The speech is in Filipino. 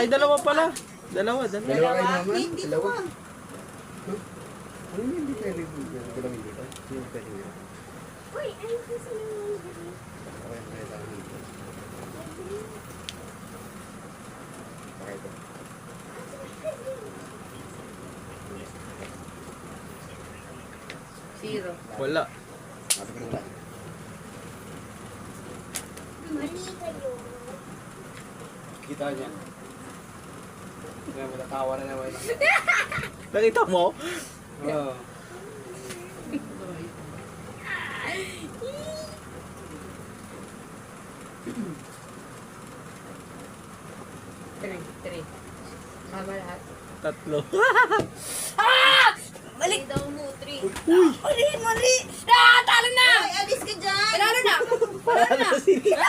Ay, dalawa pala. Dalawa. Dalawa kayo naman? Hindi Dalawa? pa. Ano yung hindi pwede dalawin dito? Hindi pwede dito. Uy, ano kasi yung Okay, may lang dito. Okay ito. Zero. Wala. Mati ko lang. mali kayo. Kita niya. Kaya matatawa na naman. Nakita mo? Oo. Three. Tama lahat. Tatlo. Balik daw mo, 3. Mali! Ah! Talo na! Ay, alis ka dyan! Panalo na! Para na sila.